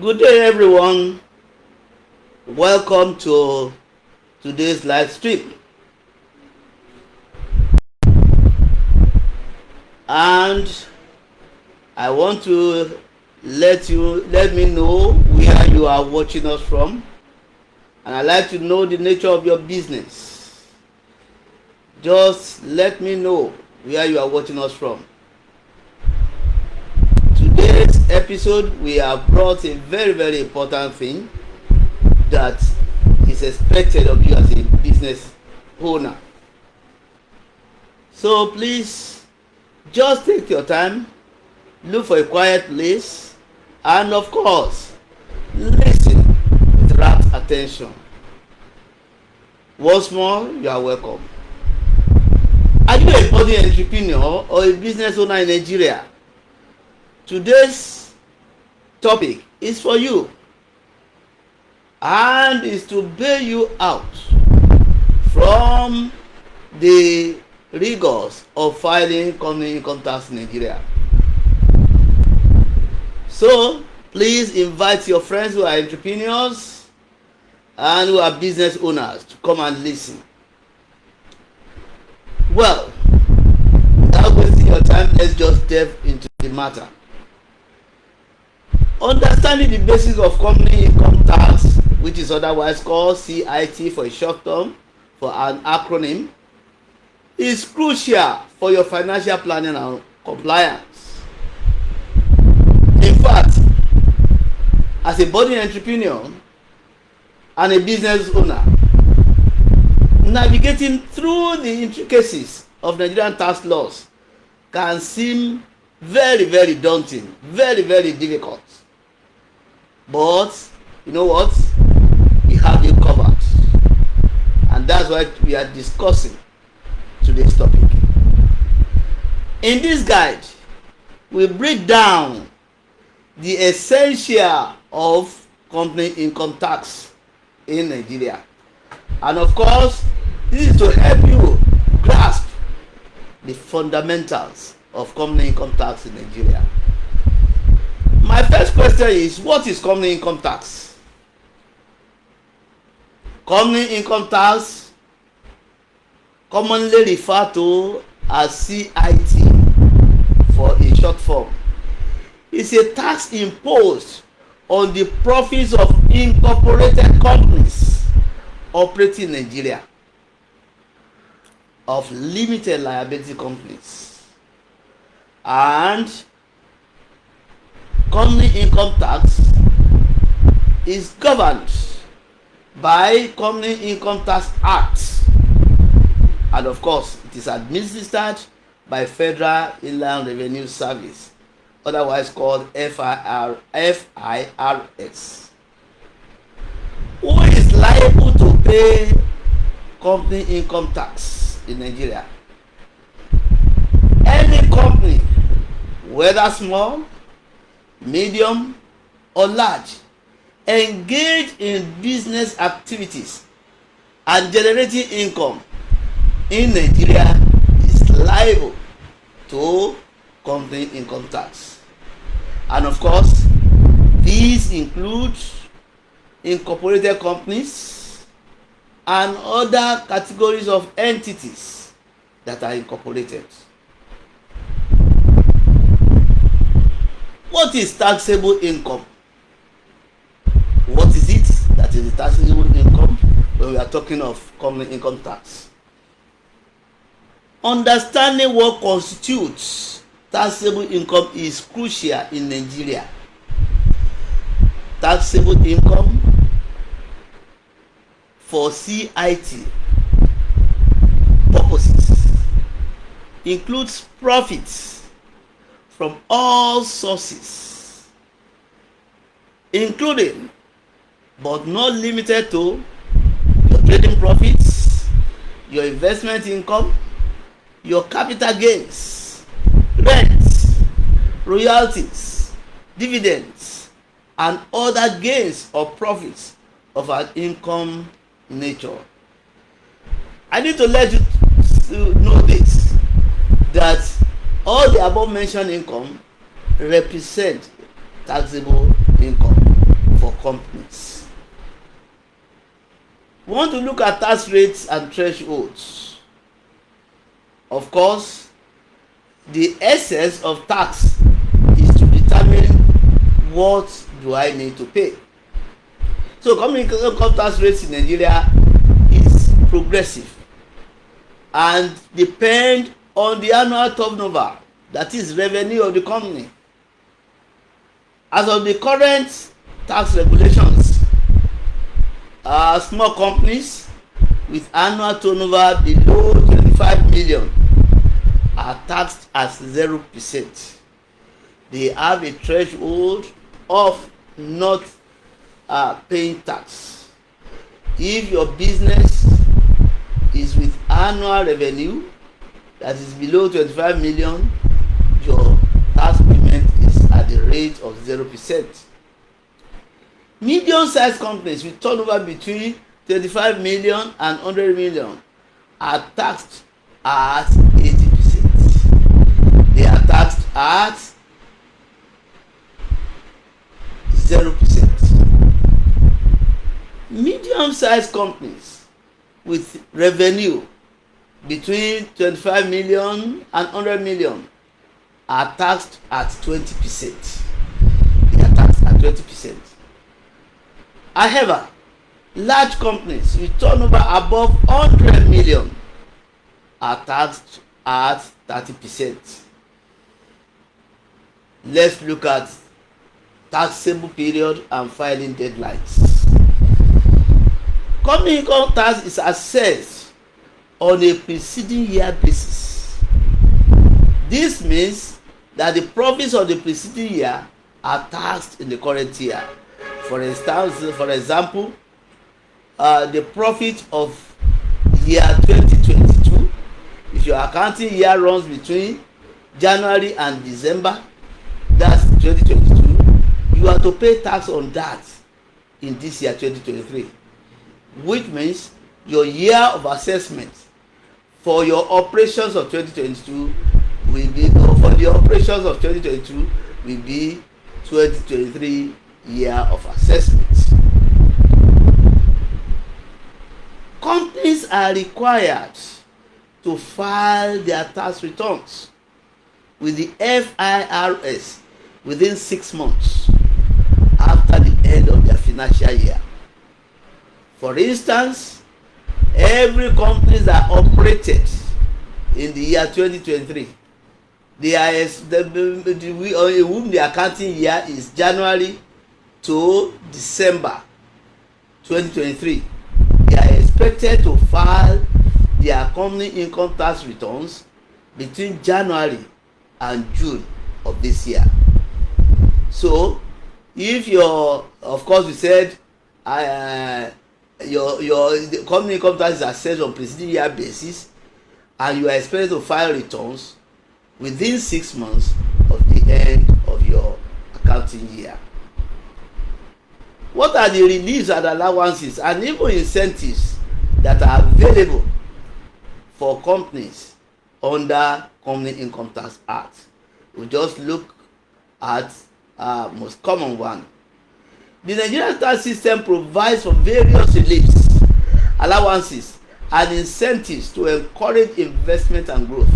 Good day, everyone. Welcome to today's live stream. And I want to let me know where you are watching us from. And I'd like to know the nature of your business. Just let me know where you are watching us from. Today's episode, we have brought a very important thing that is expected of you as a business owner. So please just take your time, look for a quiet place, and of course listen with rapt attention. Once more, you are welcome. Are you a budding entrepreneur or a business owner in Nigeria? Today's topic is for you and is to bail you out from the rigors of filing company income tax in Nigeria. So please invite your friends who are entrepreneurs and who are business owners to come and listen. Well, without wasting your time, let's just delve into the matter. Understanding the basics of company income tax, which is otherwise called CIT for a short term, for an acronym, is crucial for your financial planning and compliance. In fact, as a budding entrepreneur and a business owner, navigating through the intricacies of Nigerian tax laws can seem very daunting, very difficult. But you know what? We have you covered, and that's why we are discussing today's topic. In this guide, we break down the essential of company income tax in Nigeria, and of course, this is to help you grasp the fundamentals of company income tax in Nigeria. My first question is, what is company income tax? Company income tax, commonly referred to as CIT for a short form, is a tax imposed on the profits of incorporated companies operating in Nigeria, of limited liability companies. And company income tax is governed by Company Income Tax Act, and of course it is administered by Federal Inland Revenue Service, otherwise called FIRS. Who is liable to pay company income tax in Nigeria? Any company, whether small, medium or large, engage in business activities and generating income in Nigeria is liable to company income tax. And of course, these include incorporated companies and other categories of entities that are incorporated. What is taxable income? What is it that is the taxable income when we are talking of company income tax? Understanding what constitutes taxable income is crucial in Nigeria. Taxable income for CIT purposes includes profits from all sources, including but not limited to your trading profits, your investment income, your capital gains, rents, royalties, dividends, and other gains or profits of an income nature. I need to let you know this, that all the above mentioned income represent taxable income. for companies. We want to look at tax rates and thresholds. Of course, the essence of tax is to determine what do I need to pay. So company income tax rates in Nigeria is progressive and depend on the annual turnover, that is revenue of the company. As of the current tax regulations, small companies with annual turnover below 25 million are taxed at 0%. They have a threshold of not paying tax. If your business is with annual revenue that is below 25 million, your tax payment is at the rate of 0%. Medium-sized companies with turnover between 25 million and 100 million are taxed at 80%. They are taxed at 0%. Medium-sized companies with revenue between 25 million and 100 million are taxed at 20%. They are taxed at 20%. However, large companies with turnover above 100 million are taxed at 30%. Let's look at taxable period and filing deadlines. Company income tax is assessed on a preceding year basis. This means that the profits of the preceding year are taxed in the current year. For example, the profit of year 2022, if your accounting year runs between January and December, that's 2022, you are to pay tax on that in this year 2023, which means your year of assessment for your operations of 2022 will be, or for the operations of 2022 will be 2023 year of assessment. Companies are required to file their tax returns with the FIRS within 6 months after the end of their financial year. For instance, every company that operated in the year 2023, whom the accounting year is January to December 2023, they are expected to file their company income tax returns between January and June of this year. So if of course we said the company income tax is assessed on preceding year basis, and you are expected to file returns within 6 months of the end of your accounting year. What are the reliefs and allowances and even incentives that are available for companies under Company Income Tax Act? We just look at most common one. The Nigerian tax system provides for various reliefs, allowances, and incentives to encourage investment and growth.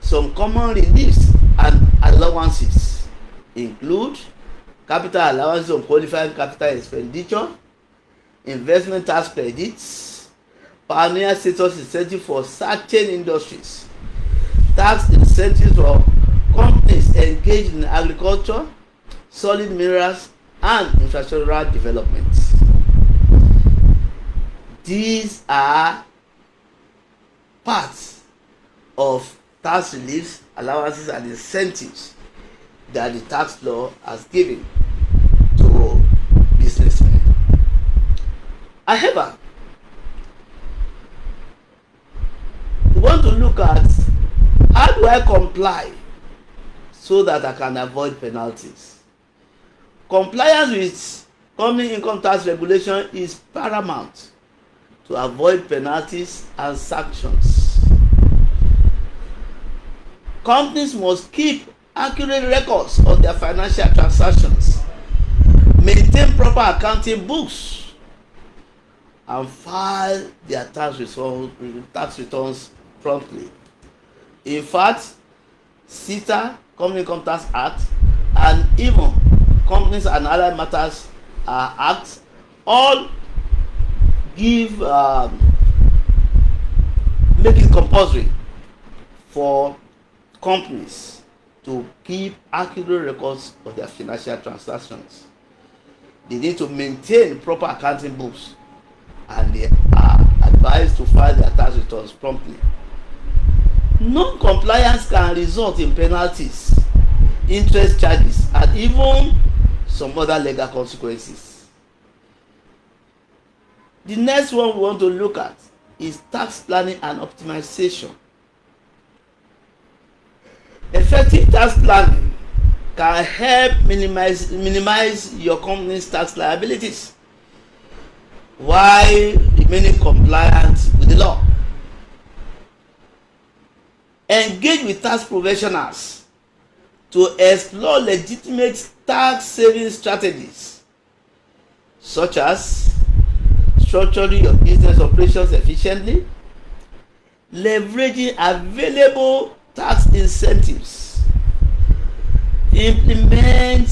Some common reliefs and allowances include capital allowances on qualified capital expenditure, investment tax credits, pioneer status incentive for certain industries, tax incentives for companies engaged in agriculture, solid minerals, and infrastructural development. These are parts of tax reliefs, allowances, and incentives that the tax law has given to businessmen. However, we want to look at how do I comply so that I can avoid penalties. Compliance with company income tax regulation is paramount to avoid penalties and sanctions. Companies must keep accurate records of their financial transactions, maintain proper accounting books and file their tax returns promptly. In fact, CITA, Company Income Tax Act, and even Companies and Allied Matters Act all give make it compulsory for companies to keep accurate records of their financial transactions. They need to maintain proper accounting books, and they are advised to file their tax returns promptly. Non-compliance can result in penalties, interest charges, and even some other legal consequences. The next one we want to look at is tax planning and optimization. Effective tax planning can help minimize your company's tax liabilities while remaining compliant with the law. Engage with tax professionals to explore legitimate tax saving strategies, such as structuring your business operations efficiently, leveraging available tax incentives, implement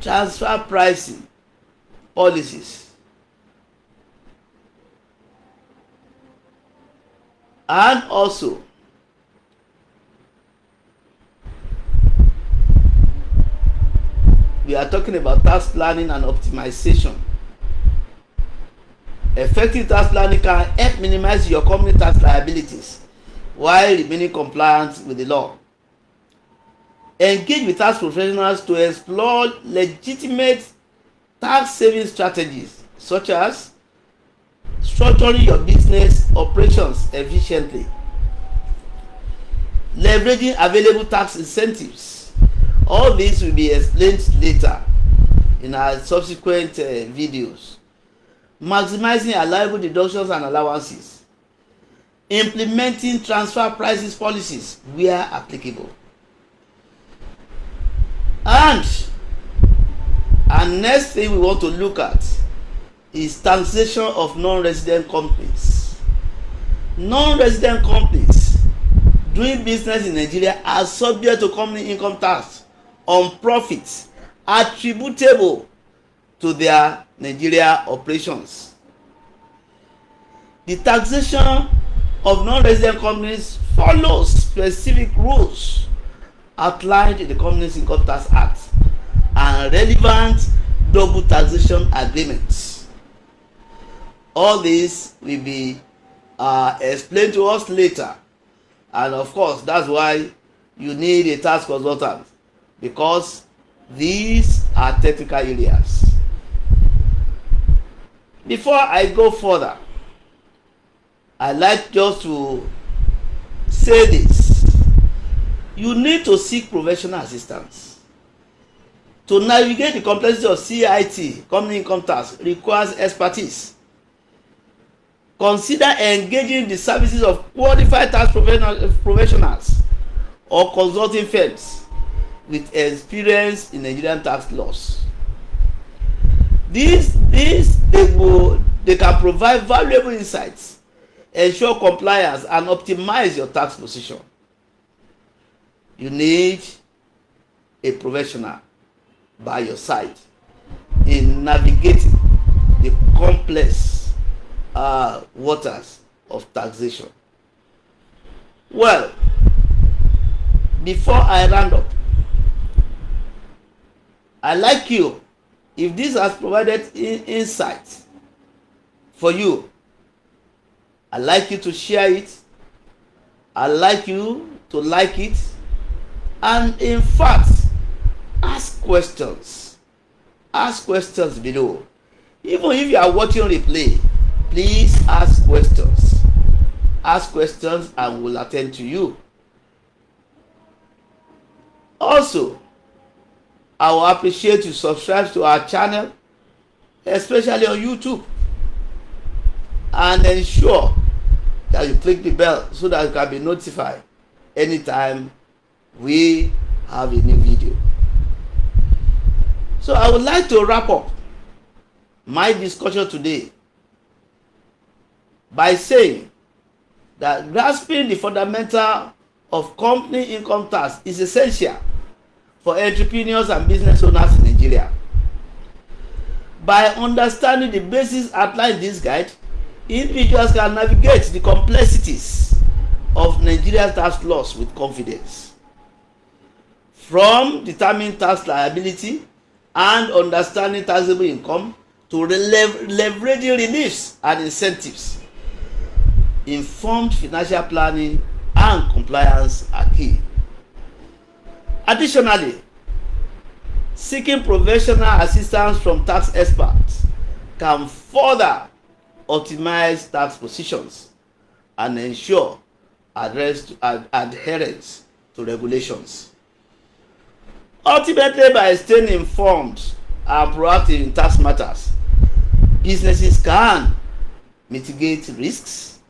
transfer pricing policies, and also we are talking about tax planning and optimization. Effective tax planning can help minimize your company tax liabilities while remaining compliant with the law. Engage with tax professionals to explore legitimate tax saving strategies, such as structuring your business operations efficiently, leveraging available tax incentives. All this will be explained later in our subsequent videos. Maximizing allowable deductions and allowances, implementing transfer prices policies where applicable, and next thing we want to look at is taxation of non-resident companies. Non-resident companies doing business in Nigeria are subject to company income tax on profits attributable to their Nigeria operations. The taxation of non-resident companies follows specific rules outlined in the Companies Income Tax Act and relevant double taxation agreements. All this will be explained to us later, and of course that's why you need a tax consultant, because these are technical areas. Before I go further, I like just to say this: you need to seek professional assistance. To navigate the complexity of CIT, company income tax, requires expertise. Consider engaging the services of qualified tax professionals or consulting firms with experience in Nigerian tax laws. They can provide valuable insights, ensure compliance, and optimize your tax position. You need a professional by your side in navigating the complex waters of taxation. Well, before I round up, I'd like you, if this has provided insight for you, I'd like you to share it. I'd like you to like it, and in fact, ask questions. Ask questions below. Even if you are watching replay, please ask questions. Ask questions and we'll attend to you. Also, I will appreciate you subscribe to our channel, especially on YouTube, and ensure that you click the bell so that you can be notified anytime we have a new video. So I would like to wrap up my discussion today by saying that grasping the fundamental of company income tax is essential for entrepreneurs and business owners in Nigeria. By understanding the basics outlined in this guide, individuals can navigate the complexities of Nigeria's tax laws with confidence. From determining tax liability and understanding taxable income to leveraging reliefs and incentives, informed financial planning and compliance are key. Additionally, seeking professional assistance from tax experts can further optimize tax positions and ensure adherence to regulations. Ultimately, by staying informed and proactive in tax matters, businesses can mitigate risks,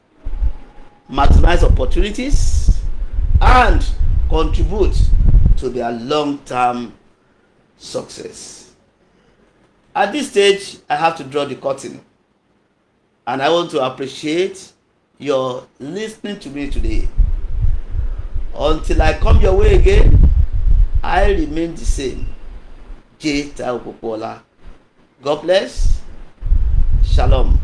maximize opportunities, and contribute to their long-term success. At this stage, I have to draw the curtain, and I want to appreciate your listening to me today. Until I come your way again, I remain the same, J. Taiwo Popola. God bless. Shalom.